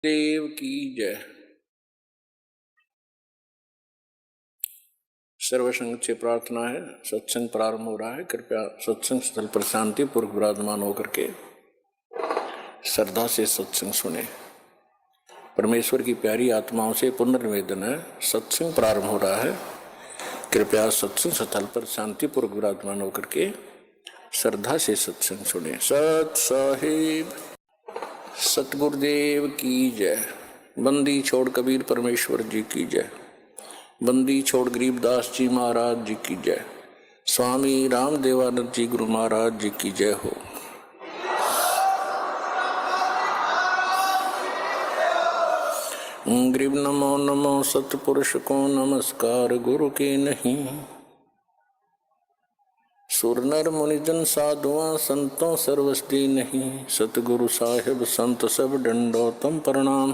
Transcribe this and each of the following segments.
देव की जय। सर्वसंग से प्रार्थना है, सत्संग प्रारंभ हो रहा है। कृपया सत्संग स्थल पर शांति पूर्वक विराजमान होकर के श्रद्धा से सत्संग सुने। परमेश्वर की प्यारी आत्माओं से पुनर्निवेदन है, सत्संग प्रारंभ हो रहा है। कृपया सत्संग स्थल पर शांति पूर्वक विराजमान होकर के श्रद्धा से सत्संग सुने। सत साहिब सतगुरुदेव की जय। बंदी छोड़ कबीर परमेश्वर जी की जय। बंदी छोड़ गरीबदास जी महाराज जी की जय। स्वामी राम देवानंद जी गुरु महाराज जी की जय हो। गरीब नमो नमो सतपुरुष को नमस्कार गुरु के नहीं। सुर नर मुनिजन साधुआ संतों सर्वस्ती नहीं। सतगुरु साहिब संत सब दंडोतम प्रणाम।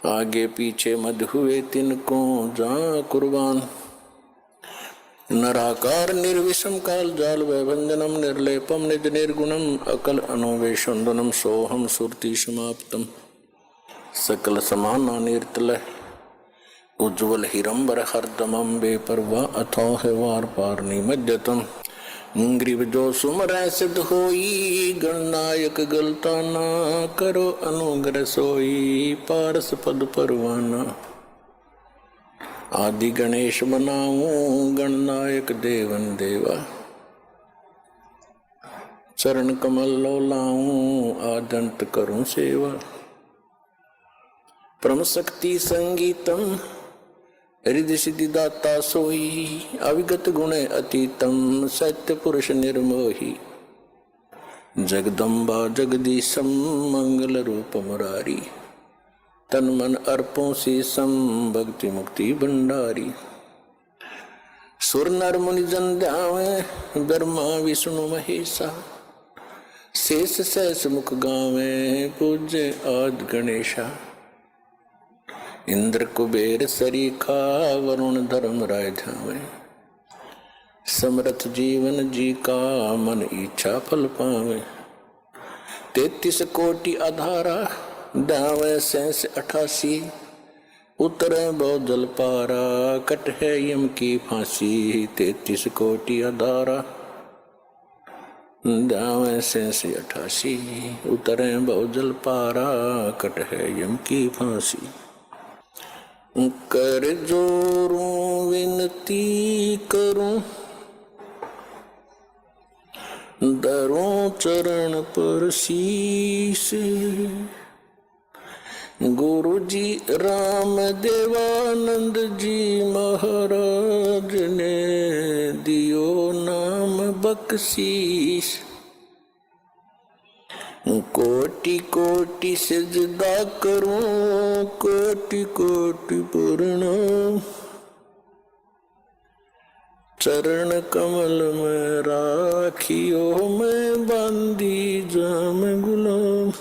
आगे पीछे मध हुए तिनको जा कुर्बान। नराकार निर्विषम काल जाल वैभंजनम निर्लेपम निज निर्गुणम अकल अनुवेशंदनम सोहम सुरति समाप्तम। सकल समाना निर्तल उज्ज्वल हिरंबर हरदमम बेपरवा अथो है वार पार निमज्जतम। ग्रीव जो सुमरै सिद्ध होई गणनायक गलता ना करो अनुग्रह सोई पारस पद परवाना। आदि गणेश बनाऊं गणनायक देवन देवा। चरण कमल लो लाऊं आदंत करूं सेवा। परम शक्ति संगीतम हृदय सिद्धि दाता सोई। अविगत गुण अतीतम सत्य पुरुष निर्मोही। जगदम्बा जगदीशम मंगल रूप मुरारी। तन मन अर्पों से सम भक्ति मुक्ति भंडारी। सुर नर मुनि जन ध्यावे ब्रह्मा विष्णु महेशा। शेष सहस मुख गावे पूज्य आदि गणेशा। इंद्र कुबेर सरीखा वरुण धर्म राय धावे। समर्थ जीवन जी का मन इच्छा फल पावे। 33 कोटि आधारा दावे सैंस 88। उतरे बहु जल पारा कट है यम की फांसी। 33 कोटि आधारा दावे सैंस 88। उतरे बहु जल पारा कट है यम की फांसी। कर जोरूं विनती करूं दरों चरण पर शीश। गुरु जी राम देवानंद जी महाराज ने दियो नाम बख्शीश। कोटि कोटि सिजदा करूं कोटि कोटि प्रणाम। चरण कमल में राखियो मैं बांधी जाम गुलाम।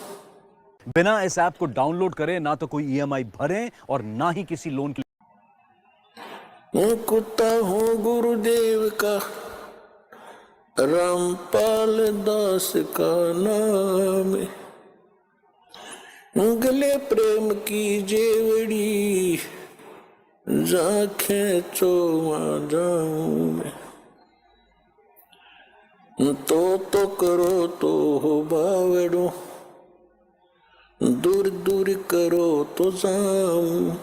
बिना इस ऐप को डाउनलोड करें ना तो कोई ईएमआई भरें और ना ही किसी लोन के मैं कुत्ता हूँ गुरुदेव का रामपाल दास का नाम। गले प्रेम की जेवड़ी जाखे चोवा जाऊं मैं। तो करो तो हो बावड़ो दूर दूर करो तो जाऊं।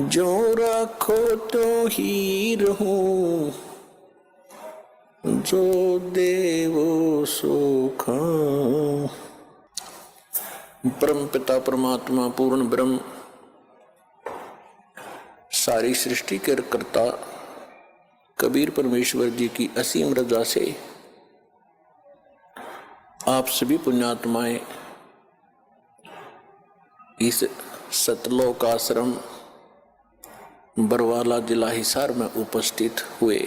जो राखो तो ही रहूं जो देवो सो खाऊं। परम पिता परमात्मा पूर्ण ब्रह्म सारी सृष्टि के कर्ता कबीर परमेश्वर जी की असीम रजा से आप सभी पुण्यात्माएं इस सतलोक आश्रम बरवाला जिला हिसार में उपस्थित हुए।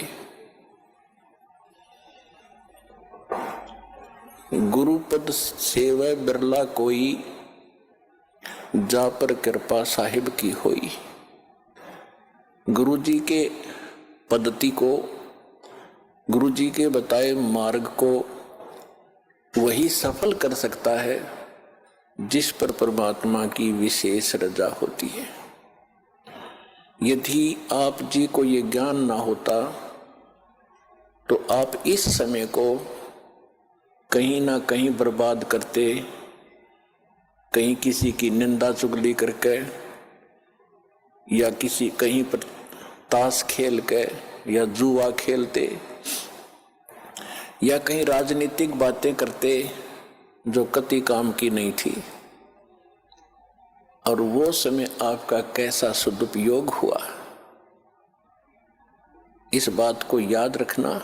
गुरुपद सेवा बिरला कोई जा पर कृपा साहिब की होई। गुरु जी के पद्धति को, गुरु जी के बताए मार्ग को वही सफल कर सकता है जिस पर परमात्मा की विशेष रजा होती है। यदि आप जी को ये ज्ञान ना होता तो आप इस समय को कहीं ना कहीं बर्बाद करते, कहीं किसी की निंदा चुगली करके, या किसी कहीं पर ताश खेल के, या जुआ खेलते, या कहीं राजनीतिक बातें करते जो कति काम की नहीं थी। और वो समय आपका कैसा सदुपयोग हुआ, इस बात को याद रखना।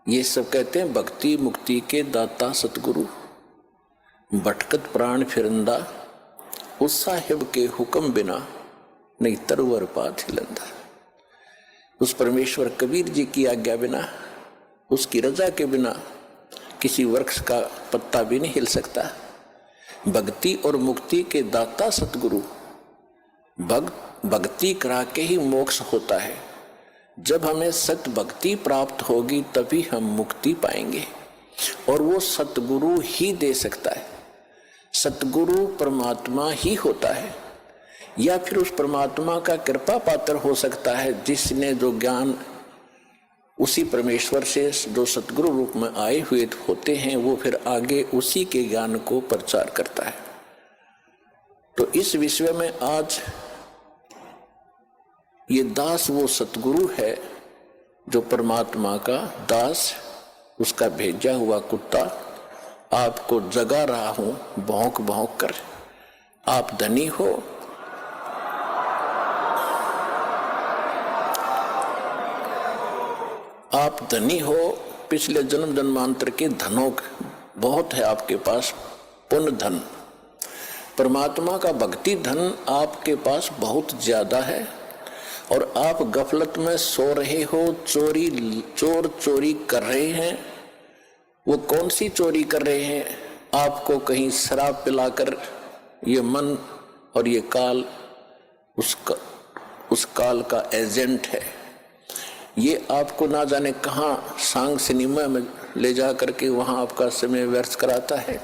ये सब कहते हैं भक्ति मुक्ति के दाता सतगुरु, भटकत प्राण फिरंदा, उस साहिब के हुक्म बिना नहीं तरवर पात हिलंदा। उस परमेश्वर कबीर जी की आज्ञा बिना, उसकी रजा के बिना किसी वृक्ष का पत्ता भी नहीं हिल सकता। भक्ति और मुक्ति के दाता सतगुरु, भक्ति करा के ही मोक्ष होता है। जब हमें सत भक्ति प्राप्त होगी तभी हम मुक्ति पाएंगे, और वो सतगुरु ही दे सकता है। सतगुरु परमात्मा ही होता है, या फिर उस परमात्मा का कृपा पात्र हो सकता है जिसने जो ज्ञान उसी परमेश्वर से जो सतगुरु रूप में आए हुए होते हैं, वो फिर आगे उसी के ज्ञान को प्रचार करता है। तो इस विषय में आज ये दास वो सतगुरु है जो परमात्मा का दास, उसका भेजा हुआ कुत्ता आपको जगा रहा हूं भौंक भौंक कर। आप धनी हो, आप धनी हो, पिछले जन्म जन्मांतर के धनों बहुत है आपके पास, पुण्य धन। परमात्मा का भक्ति धन आपके पास बहुत ज्यादा है, और आप गफलत में सो रहे हो, चोर चोरी कर रहे हैं। वो कौन सी चोरी कर रहे हैं? आपको कहीं शराब पिलाकर ये मन और ये काल उस काल का एजेंट है। ये आपको ना जाने कहाँ सांग सिनेमा में ले जा करके वहां आपका समय व्यर्थ कराता है,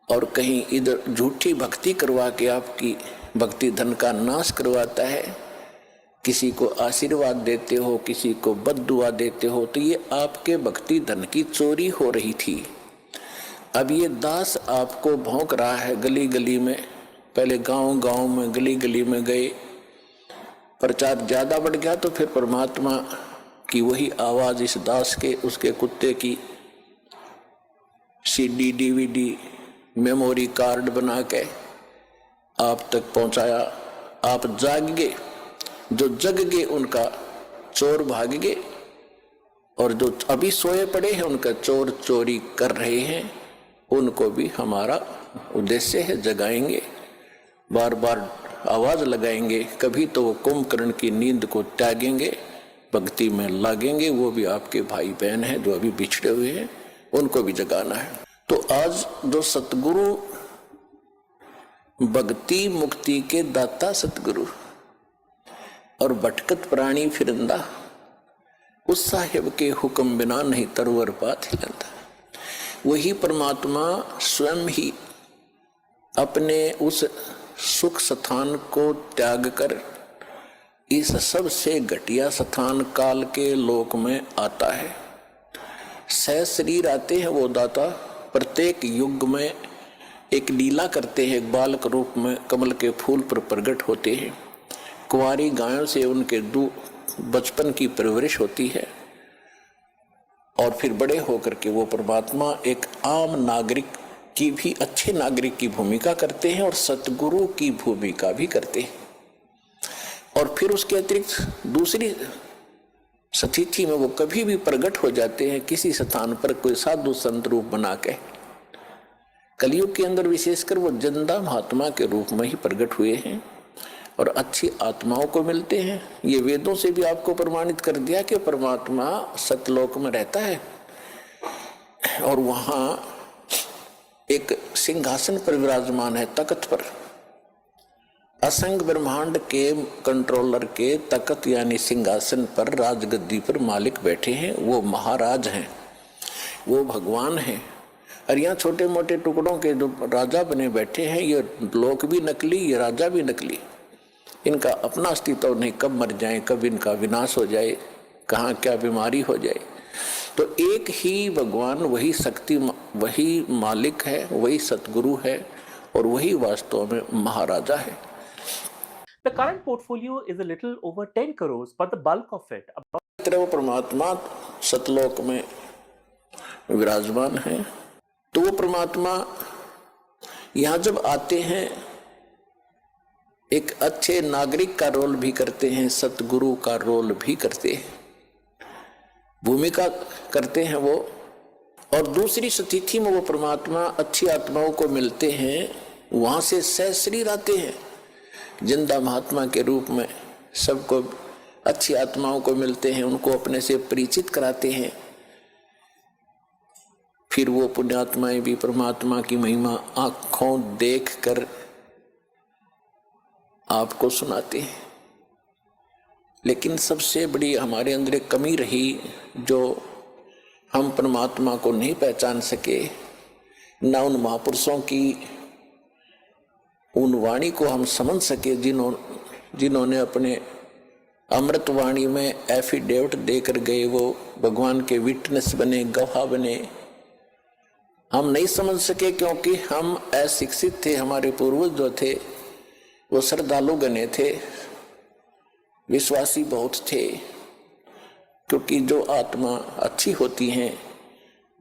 और कहीं इधर झूठी भक्ति करवा के आपकी भक्ति धन का नाश करवाता है। किसी को आशीर्वाद देते हो, किसी को बद्दुआ देते हो, तो ये आपके भक्ति धन की चोरी हो रही थी। अब ये दास आपको भौंक रहा है गली गली में। पहले गांव गांव में, गली गली में गए, प्रचार ज्यादा बढ़ गया तो फिर परमात्मा की वही आवाज इस दास के, उसके कुत्ते की सीडी डीवीडी मेमोरी कार्ड बना के आप तक पहुंचाया। आप जाग गए, जो जग गए उनका चोर भाग गए, और जो अभी सोए पड़े हैं उनका चोर चोरी कर रहे हैं, उनको भी हमारा उद्देश्य है जगाएंगे, बार बार आवाज लगाएंगे। कभी तो वो कुंभकर्ण की नींद को त्यागेंगे, भक्ति में लागेंगे। वो भी आपके भाई बहन हैं जो अभी बिछड़े हुए हैं, उनको भी जगाना है। तो आज जो सतगुरु, भक्ति मुक्ति के दाता सतगुरु और भटकत प्राणी फिरंदा, उस साहिब के हुक्म बिना नहीं तरवर पात हिलंदा। वही परमात्मा स्वयं ही अपने उस सुख स्थान को त्याग कर इस सबसे घटिया स्थान काल के लोक में आता है। सह शरीर आते हैं वो दाता, प्रत्येक युग में एक लीला करते हैं, एक बालक रूप में कमल के फूल पर प्रकट होते हैं। कुंवारी गायों से उनके बचपन की परवरिश होती है, और फिर बड़े होकर के वो परमात्मा एक आम नागरिक की भी, अच्छे नागरिक की भूमिका करते हैं, और सतगुरु की भूमिका भी करते हैं। और फिर उसके अतिरिक्त दूसरी स्थिति में वो कभी भी प्रकट हो जाते हैं किसी स्थान पर, कोई साधु संत रूप बना के। कलयुग के अंदर विशेषकर वो जिंदा महात्मा के रूप में ही प्रकट हुए हैं, और अच्छी आत्माओं को मिलते हैं। ये वेदों से भी आपको प्रमाणित कर दिया कि परमात्मा सतलोक में रहता है, और वहां एक सिंहासन पर विराजमान है, तख्त पर। असंख्य ब्रह्मांड के कंट्रोलर के तख्त यानी सिंहासन पर, राजगद्दी पर मालिक बैठे हैं। वो महाराज हैं, वो भगवान हैं, और यहाँ छोटे मोटे टुकड़ों के जो राजा बने बैठे हैं, ये लोक भी नकली, ये राजा भी नकली। इनका अपना अस्तित्व नहीं, कब मर जाए, कब इनका विनाश हो जाए, कहाँ क्या बीमारी हो जाए। तो एक ही भगवान, वही शक्ति, वही मालिक है, वही सतगुरु है और वही वास्तव में महाराजा है। The current portfolio is a little over 10 crores, but the bulk of it, वो परमात्मा सतलोक में विराजमान है। तो वो परमात्मा यहाँ जब आते हैं, एक अच्छे नागरिक का रोल भी करते हैं, सतगुरु का रोल भी करते हैं, भूमिका करते हैं वो। और दूसरी स्थिति में वो परमात्मा अच्छी आत्माओं को मिलते हैं, वहां से सहशरीर आते हैं जिंदा महात्मा के रूप में, सबको अच्छी आत्माओं को मिलते हैं, उनको अपने से परिचित कराते हैं। फिर वो पुण्यात्माएं भी परमात्मा की महिमा आंखों देखकर आपको सुनाते हैं। लेकिन सबसे बड़ी हमारे अंदर एक कमी रही, जो हम परमात्मा को नहीं पहचान सके, ना उन महापुरुषों की उन वाणी को हम समझ सके जिन्होंने अपने अमृत वाणी में एफिडेविट देकर गए, वो भगवान के विटनेस बने, गवाह बने। हम नहीं समझ सके क्योंकि हम अशिक्षित थे। हमारे पूर्वज जो थे वो श्रद्धालु गणे थे, विश्वासी बहुत थे, क्योंकि जो आत्मा अच्छी होती हैं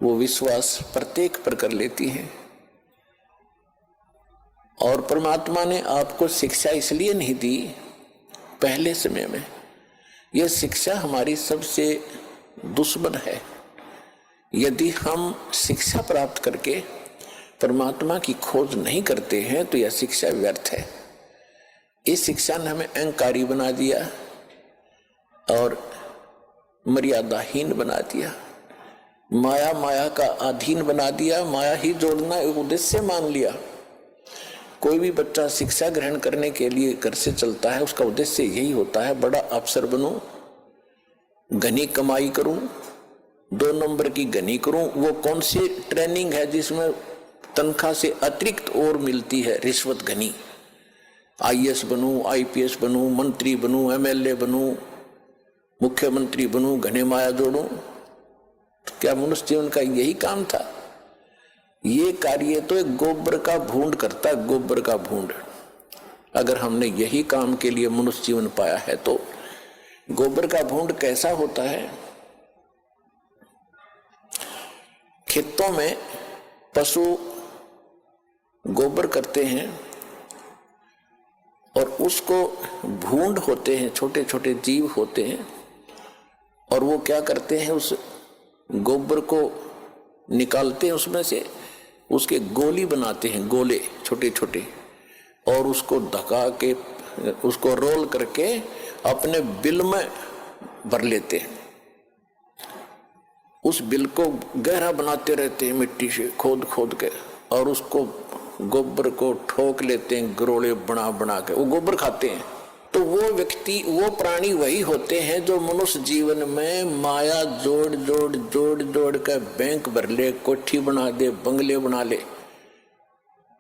वो विश्वास प्रत्येक पर कर लेती हैं। और परमात्मा ने आपको शिक्षा इसलिए नहीं दी पहले समय में, यह शिक्षा हमारी सबसे दुश्मन है। यदि हम शिक्षा प्राप्त करके परमात्मा की खोज नहीं करते हैं तो यह शिक्षा व्यर्थ है। इस शिक्षा ने हमें अहंकारी बना दिया और मर्यादाहीन बना दिया, माया का अधीन बना दिया, माया ही जोड़ना एक उद्देश्य मान लिया। कोई भी बच्चा शिक्षा ग्रहण करने के लिए घर से चलता है, उसका उद्देश्य यही होता है, बड़ा अफसर बनूं, घनी कमाई करूं, 2 नंबर की घनी करूं। वो कौन सी ट्रेनिंग है जिसमें तनख्वाह से अतिरिक्त और मिलती है, रिश्वत घनी। IAS बनूं, IPS बनूं, मंत्री बनूं, MLA बनूं, मुख्यमंत्री बनूं, घने माया जोड़ूं। तो क्या मनुष्य जीवन का यही काम था? ये कार्य तो एक गोबर का भूंड करता है, गोबर का भूंड। अगर हमने यही काम के लिए मनुष्य जीवन पाया है तो गोबर का भूंड कैसा होता है? खेतों में पशु गोबर करते हैं और उसको भूंड होते हैं, छोटे छोटे जीव होते हैं, और वो क्या करते हैं, उस गोबर को निकालते हैं, उसमें से उसके गोली बनाते हैं, गोले छोटे छोटे, और उसको ढका के, उसको रोल करके अपने बिल में भर लेते हैं। उस बिल को गहरा बनाते रहते हैं मिट्टी से खोद खोद के, और उसको गोबर को ठोक लेते हैं, गरोले बना बना के वो गोबर खाते हैं। तो वो व्यक्ति, वो प्राणी वही होते हैं जो मनुष्य जीवन में माया जोड़ जोड़ जोड़ जोड़ कर बैंक भर ले, कोठी बना दे, बंगले बना ले।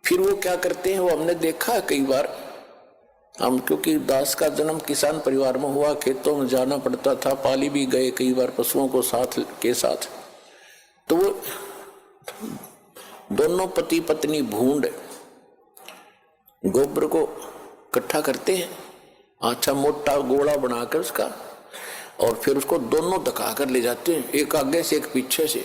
फिर वो क्या करते हैं, वो हमने देखा कई बार। हम, क्योंकि दास का जन्म किसान परिवार में हुआ, खेतों में जाना पड़ता था, पाली भी गए कई बार पशुओं को साथ के साथ। तो वो दोनों पति पत्नी भूंड गोबर को इकट्ठा करते हैं, अच्छा मोटा गोला बनाकर उसका, और फिर उसको दोनों धका कर ले जाते हैं, एक आगे से एक पीछे से,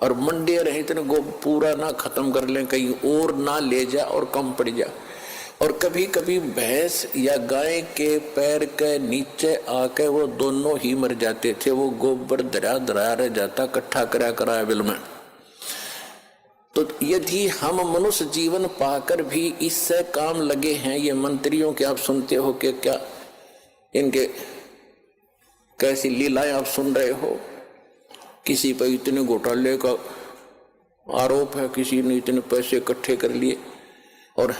और मंडे रहे इतने पूरा ना खत्म कर लें, कहीं और ना ले जा और कम पड़ जा। और कभी कभी भैंस या गाय के पैर के नीचे आके वो दोनों ही मर जाते थे, वो गोबर दरा दरा रह जाता, इकट्ठा करा करा बिल में। तो यदि हम मनुष्य जीवन पाकर भी इससे काम लगे हैं, ये मंत्रियों के आप सुनते हो कि क्या इनके कैसी लीलाएं आप सुन रहे हो, किसी पर इतने घोटाले का आरोप है, किसी ने इतने पैसे इकट्ठे कर लिए, और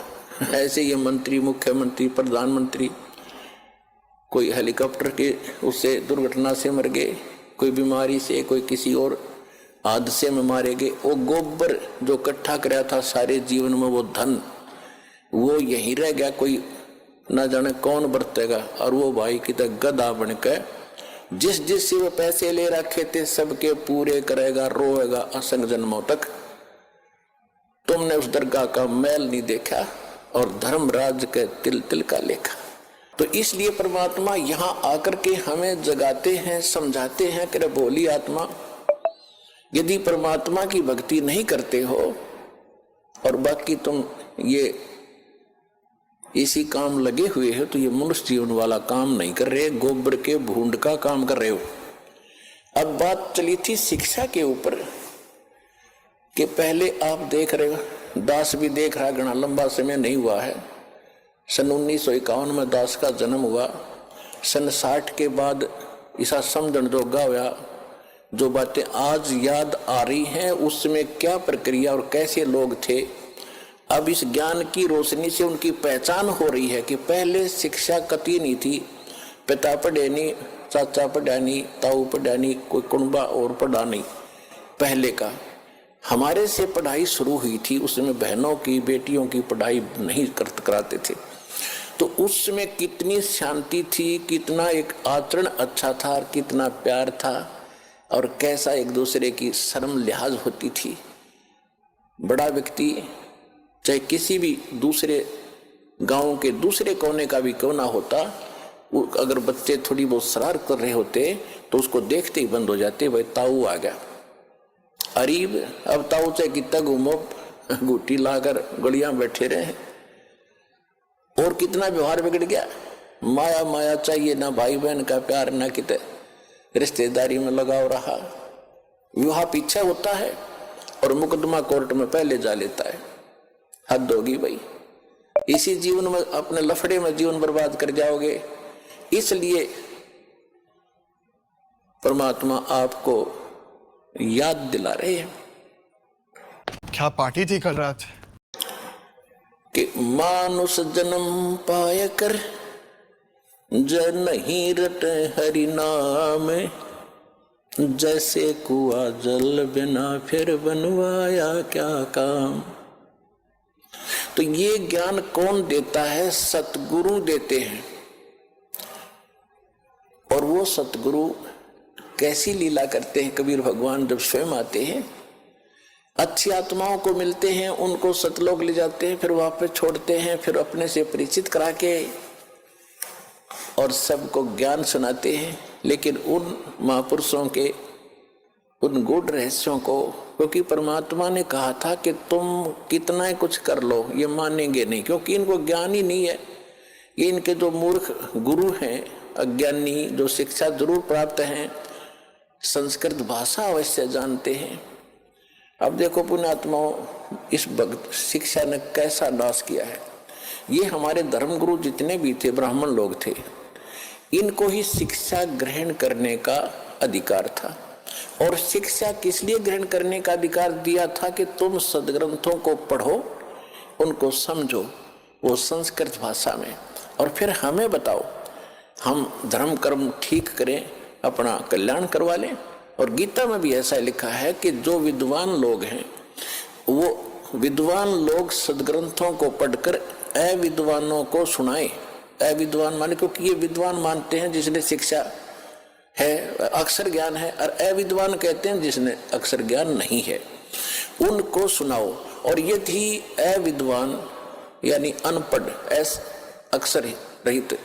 ऐसे ये मंत्री, मुख्यमंत्री, प्रधानमंत्री, कोई हेलीकॉप्टर के उससे दुर्घटना से मर गए, कोई बीमारी से, कोई किसी और हादसे में मारे गए। वो गोबर जो इकट्ठा कराया था सारे जीवन में, वो धन वो यहीं रह गया, कोई ना जाने कौन बरतेगा। और वो भाई की तरह गधा बनकर जिस जिस से वो पैसे ले रखे थे सबके पूरे करेगा, रोएगा असंग जन्मों तक। तुमने उस दरगाह का मैल नहीं देखा और धर्मराज के तिल तिल का लेखा। तो इसलिए परमात्मा यहाँ आकर के हमें जगाते हैं, समझाते हैं कि बोली आत्मा, यदि परमात्मा की भक्ति नहीं करते हो और बाकी तुम ये इसी काम लगे हुए हो तो ये मनुष्य जीवन वाला काम नहीं कर रहे, गोबर के भूंड का काम कर रहे हो। अब बात चली थी शिक्षा के ऊपर कि पहले आप देख रहे हो, दास भी देख रहा, घना लंबा समय नहीं हुआ है। सन 1951 में दास का जन्म हुआ। सन 60 के बाद ईसा समझण जोगा हुआ। जो बातें आज याद आ रही हैं उसमें क्या प्रक्रिया और कैसे लोग थे, अब इस ज्ञान की रोशनी से उनकी पहचान हो रही है कि पहले शिक्षा कती नहीं थी। पिता पढ़े नहीं, चाचा पढ़ा नहीं, ताऊ पढ़ा नहीं, कोई कुंबा और पढ़ा नहीं। पहले का हमारे से पढ़ाई शुरू हुई थी, उसमें बहनों की बेटियों की पढ़ाई नहीं कराते थे। तो उसमें कितनी शांति थी, कितना एक आचरण अच्छा था और कितना प्यार था और कैसा एक दूसरे की शर्म लिहाज होती थी। बड़ा व्यक्ति चाहे किसी भी दूसरे गांव के दूसरे कोने का भी क्यों ना होता, अगर बच्चे थोड़ी बहुत शरारत कर रहे होते तो उसको देखते ही बंद हो जाते, भाई ताऊ आ गया। अरीब अब ताऊ चाहे कितना घूमो गुटी लाकर गलियां बैठे रहे और कितना व्यवहार बिगड़ गया। माया माया चाहिए, ना भाई बहन का प्यार, ना कितने रिश्तेदारी में लगाव रहा। विवाह पीछे होता है और मुकदमा कोर्ट में पहले जा लेता है। हद होगी भाई, इसी जीवन में अपने लफड़े में जीवन बर्बाद कर जाओगे। इसलिए परमात्मा आपको याद दिला रहे हैं। क्या पार्टी थी कल रात? कि मानुष जन्म पाय कर जन नहीं रटे हरि नाम, जैसे कुआ जल बिना फिर बनवाया क्या काम। तो ये ज्ञान कौन देता है? सतगुरु देते हैं। और वो सतगुरु कैसी लीला करते हैं? कबीर भगवान जब स्वयं आते हैं, अच्छी आत्माओं को मिलते हैं, उनको सतलोक ले जाते हैं, फिर वापस छोड़ते हैं, फिर अपने से परिचित करा के और सबको ज्ञान सुनाते हैं। लेकिन उन महापुरुषों के उन गूढ़ रहस्यों को, क्योंकि परमात्मा ने कहा था कि तुम कितना ही कुछ कर लो ये मानेंगे नहीं, क्योंकि इनको ज्ञान ही नहीं है। ये इनके जो मूर्ख गुरु हैं, अज्ञानी, जो शिक्षा जरूर प्राप्त हैं, संस्कृत भाषा अवश्य जानते हैं। अब देखो पुण्यात्माओं, इस भक्त शिक्षा ने कैसा नाश किया है। ये हमारे धर्मगुरु जितने भी थे, ब्राह्मण लोग थे, इनको ही शिक्षा ग्रहण करने का अधिकार था। और शिक्षा किस लिए ग्रहण करने का अधिकार दिया था? कि तुम सदग्रंथों को पढ़ो, उनको समझो, वो संस्कृत भाषा में, और फिर हमें बताओ, हम धर्म कर्म ठीक करें, अपना कल्याण करवा लें। और गीता में भी ऐसा लिखा है कि जो विद्वान लोग हैं, वो विद्वान लोग सदग्रंथों को पढ़कर अविद्वानों को सुनाएं। अविद्वान माने, क्योंकि ये विद्वान मानते हैं जिसने शिक्षा है, अक्षर ज्ञान है, और अविद्वान कहते हैं जिसने अक्षर ज्ञान नहीं है, उनको सुनाओ। और यदि अविद्वान यानी अनपढ़, अक्षर रहित,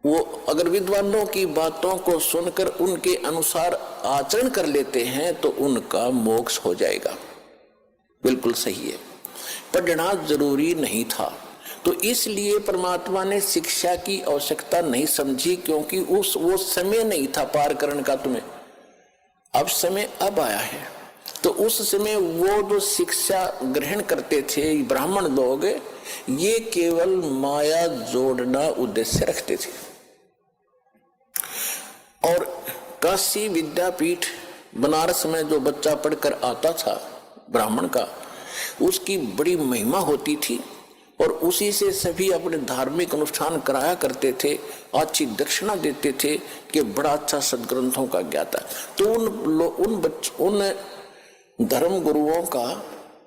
वो अगर विद्वानों की बातों को सुनकर उनके अनुसार आचरण कर लेते हैं तो उनका मोक्ष हो जाएगा। बिल्कुल सही है, पढ़ना जरूरी नहीं था। तो इसलिए परमात्मा ने शिक्षा की आवश्यकता नहीं समझी, क्योंकि वो समय नहीं था पार करने का तुम्हें। अब समय अब आया है। तो उस समय वो जो शिक्षा ग्रहण करते थे ब्राह्मण लोग, ये केवल माया जोड़ना उद्देश्य रखते थे। और काशी विद्यापीठ बनारस में जो बच्चा पढ़कर आता था ब्राह्मण का, उसकी बड़ी महिमा होती थी। और उसी से सभी अपने धार्मिक अनुष्ठान कराया करते थे, अच्छी दक्षिणा देते थे कि बड़ा अच्छा सदग्रंथों का ज्ञाता। तो उन धर्म गुरुओं का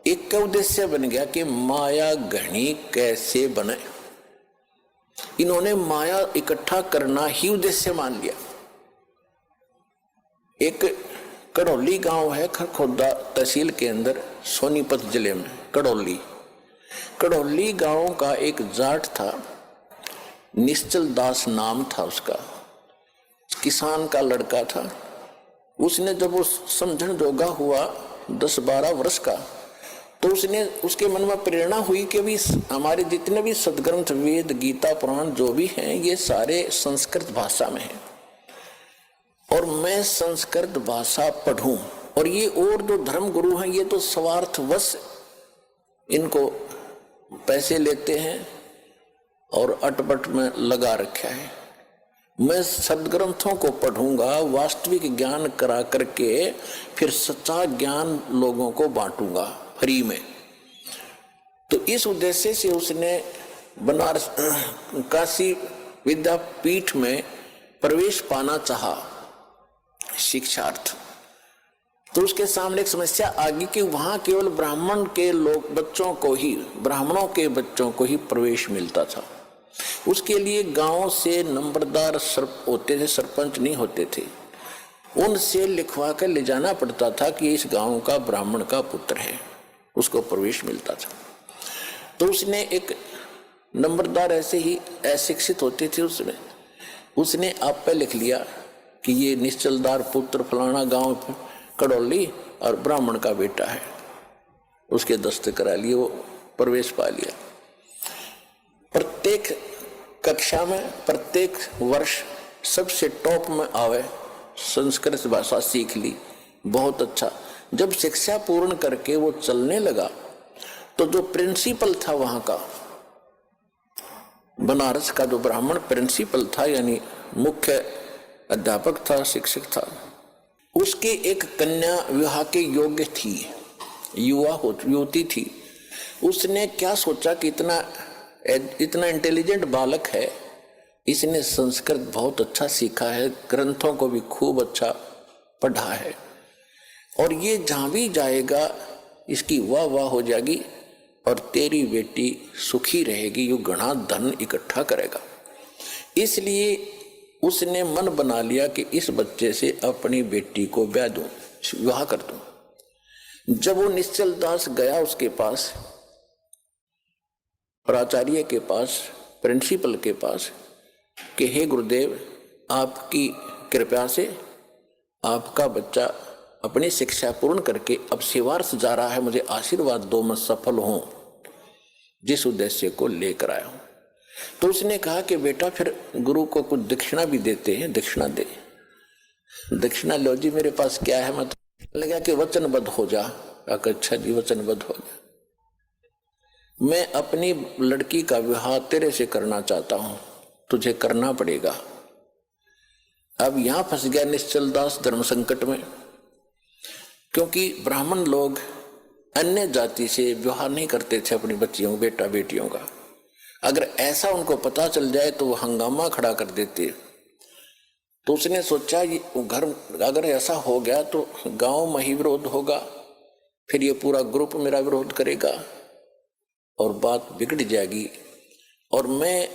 एक उद्देश्य बन गया कि माया घनी कैसे बने। इन्होंने माया इकट्ठा करना ही उद्देश्य मान लिया। एक कड़ौली गांव है खरखोदा तहसील के अंदर, सोनीपत जिले में कड़ौली गांव का एक जाट था, निश्चल दास नाम था उसका, किसान का लड़का था। उसने जब वो समझण जोगा हुआ 10-12 वर्ष का, तो उसके मन में प्रेरणा हुई कि भी हमारे जितने भी सदग्रंथ वेद गीता पुराण जो भी हैं ये सारे संस्कृत भाषा में हैं और मैं संस्कृत भाषा पढ़ूं। और ये और जो धर्म गुरु हैं ये तो स्वार्थवश इनको पैसे लेते हैं और अटपट में लगा रखा है। मैं सदग्रंथों को पढ़ूंगा, वास्तविक ज्ञान करा करके फिर सच्चा ज्ञान लोगों को बांटूंगा फ्री में। तो इस उद्देश्य से उसने बनारस काशी विद्यापीठ में प्रवेश पाना चाहा शिक्षार्थ। तो उसके सामने एक समस्या आ गई कि वहां केवल ब्राह्मण के ब्राह्मणों के बच्चों को ही प्रवेश मिलता था। उसके लिए गांव से नंबरदार होते थे, सरपंच नहीं होते थे, उनसे लिखवा कर ले जाना पड़ता था कि इस गांव का ब्राह्मण का पुत्र है, उसको प्रवेश मिलता था। तो उसने एक नंबरदार ऐसे ही अशिक्षित होते थे उसने आप पे लिख लिया कि ये निश्चलदार पुत्र फलाना गांव कड़ौली और ब्राह्मण का बेटा है। उसके दस्तखत करा लिए, वो प्रवेश पा लिया। प्रत्येक कक्षा में प्रत्येक वर्ष सबसे टॉप में आवे, संस्कृत भाषा सीख ली, बहुत अच्छा। जब शिक्षा पूर्ण करके वो चलने लगा तो जो प्रिंसिपल था वहां का, बनारस का जो ब्राह्मण प्रिंसिपल था यानी मुख्य अध्यापक था, शिक्षक था, उसकी एक कन्या विवाह के योग्य थी, युवती थी। उसने क्या सोचा कि इतना इंटेलिजेंट बालक है, इसने संस्कृत बहुत अच्छा सीखा है, ग्रंथों को भी खूब अच्छा पढ़ा है और ये जहां भी जाएगा इसकी वाह हो जाएगी और तेरी बेटी सुखी रहेगी, यो घना धन इकट्ठा करेगा। इसलिए उसने मन बना लिया कि इस बच्चे से अपनी बेटी को ब्याह दूं, विवाह कर दूं। जब वो निश्चल दास गया उसके पास, प्राचार्य के पास, प्रिंसिपल के पास कि हे गुरुदेव, आपकी कृपा से आपका बच्चा अपनी शिक्षा पूर्ण करके अब सेवार्थ जा रहा है, मुझे आशीर्वाद दो, मैं सफल हूं जिस उद्देश्य को लेकर आया हूं। तो उसने कहा कि बेटा फिर गुरु को कुछ दक्षिणा भी देते हैं, दक्षिणा दे। दक्षिणा लो जी, मेरे पास क्या है, मैं तो लगा कि वचनबद्ध हो जा। अच्छा जी, वचनबद्ध हो जा, मैं अपनी लड़की का विवाह तेरे से करना चाहता हूं, तुझे करना पड़ेगा। अब यहां फंस गया निश्चल दास धर्म संकट में, क्योंकि ब्राह्मण लोग अन्य जाति से विवाह नहीं करते थे अपनी बच्चियों बेटा बेटियों का। अगर ऐसा उनको पता चल जाए तो वो हंगामा खड़ा कर देते। तो उसने सोचा ये घर अगर ऐसा हो गया तो गांव में ही विरोध होगा, फिर ये पूरा ग्रुप मेरा विरोध करेगा और बात बिगड़ जाएगी और मैं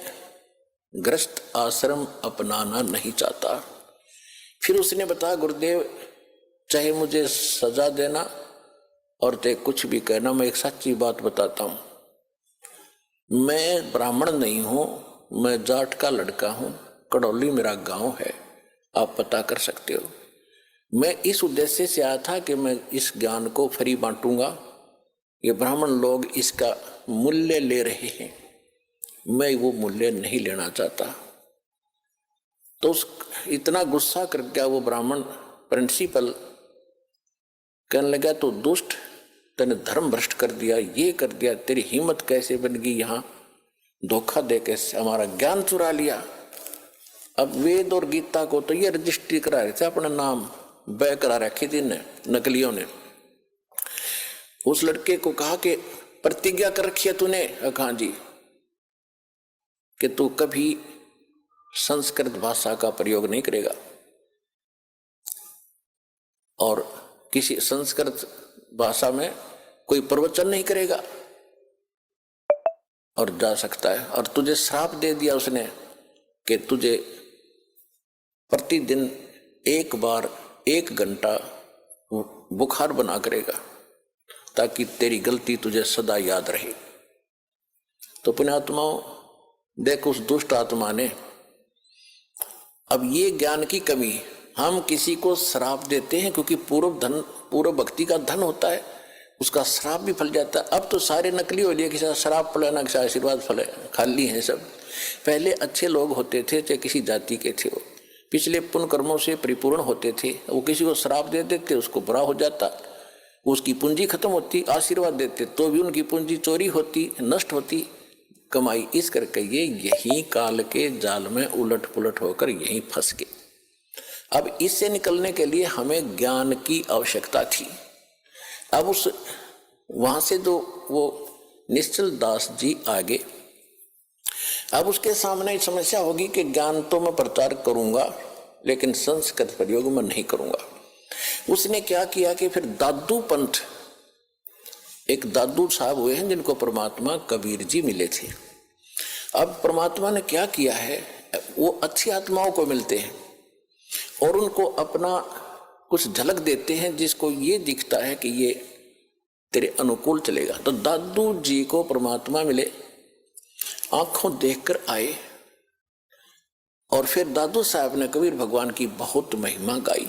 ग्रस्त आश्रम अपनाना नहीं चाहता। फिर उसने बताया गुरुदेव, चाहे मुझे सजा देना और चाहे कुछ भी कहना, मैं एक सच्ची बात बताता हूं, मैं ब्राह्मण नहीं हूं, मैं जाट का लड़का हूं, कड़ौली मेरा गांव है, आप पता कर सकते हो। मैं इस उद्देश्य से आया था कि मैं इस ज्ञान को फ्री बांटूंगा, ये ब्राह्मण लोग इसका मूल्य ले रहे हैं, मैं वो मूल्य नहीं लेना चाहता। तो इतना गुस्सा कर गया वो ब्राह्मण प्रिंसिपल, कहने लगा तो दुष्ट, तूने धर्म भ्रष्ट कर दिया, ये कर दिया, तेरी हिम्मत कैसे बन गई यहाँ धोखा दे के हमारा ज्ञान चुरा लिया। अब वेद और गीता को तो ये रजिस्ट्री करा रहे थे, अपना नाम बै करा रखी थी नकलियों ने। उस लड़के को कहा कि प्रतिज्ञा कर रखी है तूने? कहाँ जी? कि तू कभी संस्कृत भाषा का प्रयोग नहीं करेगा और किसी संस्कृत भाषा में कोई प्रवचन नहीं करेगा। और जा सकता है, और तुझे श्राप दे दिया उसने कि तुझे प्रतिदिन एक बार 1 घंटा बुखार बना करेगा ताकि तेरी गलती तुझे सदा याद रहे। तो पुण्यात्माओं, देखो उस दुष्ट आत्मा ने, अब ये ज्ञान की कमी, हम किसी को श्राप देते हैं क्योंकि पूर्व भक्ति का धन होता है, उसका श्राप भी फल जाता है। अब तो सारे नकली हो लिए, किसी का श्राप फले ना किसी आशीर्वाद फले, खाली हैं सब। पहले अच्छे लोग होते थे, चाहे किसी जाति के थे, वो पिछले पुण्य कर्मों से परिपूर्ण होते थे, वो किसी को श्राप दे देते, उसको बुरा हो जाता, उसकी पूंजी खत्म होती। आशीर्वाद देते तो भी उनकी पूंजी चोरी होती, नष्ट होती कमाई। इस करके ये यही काल के जाल में उलट पुलट होकर यहीं फंस गए। अब इससे निकलने के लिए हमें ज्ञान की आवश्यकता थी। अब उस वहां से जो वो निश्चल दास जी आगे, अब उसके सामने समस्या होगी कि ज्ञान तो मैं प्रचार करूंगा लेकिन संस्कृत प्रयोग में नहीं करूंगा। उसने क्या किया कि फिर दादू पंथ, एक दादू साहब हुए हैं जिनको परमात्मा कबीर जी मिले थे। अब परमात्मा ने क्या किया है, वो अच्छी आत्माओं को मिलते हैं और उनको अपना कुछ झलक देते हैं जिसको ये दिखता है कि ये तेरे अनुकूल चलेगा। तो दादू जी को परमात्मा मिले, आंखों देखकर आए, और फिर दादू साहब ने कबीर भगवान की बहुत महिमा गाई।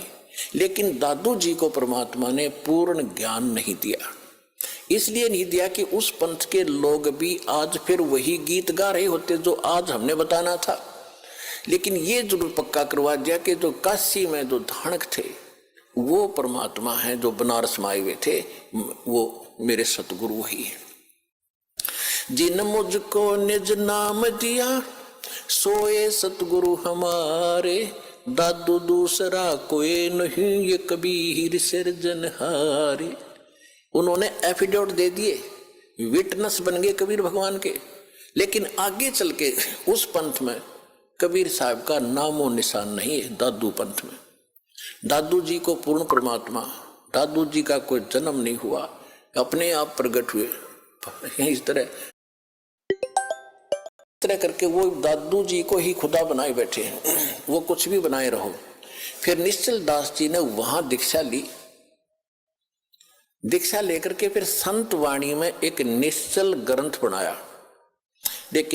लेकिन दादू जी को परमात्मा ने पूर्ण ज्ञान नहीं दिया। इसलिए नहीं दिया कि उस पंथ के लोग भी आज फिर वही गीत गा रहे होते जो आज हमने बताना था। लेकिन ये जरूर पक्का करवा दिया कि जो काशी में जो धाणक थे वो परमात्मा है, जो बनारस में आए हुए थे वो मेरे सतगुरु वही है। जिन मुझको निज नाम दिया सोए सतगुरु हमारे, दादू दूसरा कोई नहीं ये कबीर सिरजनहारे। उन्होंने एफिडेविट दे दिए, विटनेस बन गए कबीर भगवान के। लेकिन आगे चल के उस पंथ में कबीर साहब का नामो निशान नहीं है। दादू पंथ में दादू जी को पूर्ण परमात्मा, दादू जी का कोई जन्म नहीं हुआ, अपने आप प्रकट हुए। इस तरह करके वो दादू जी को ही खुदा बनाए बैठे हैं, वो कुछ भी बनाए रहो। फिर निश्चल दास जी ने वहां दीक्षा ली। दीक्षा लेकर के फिर संत वाणी में एक निश्चल ग्रंथ बनाया। लेकिन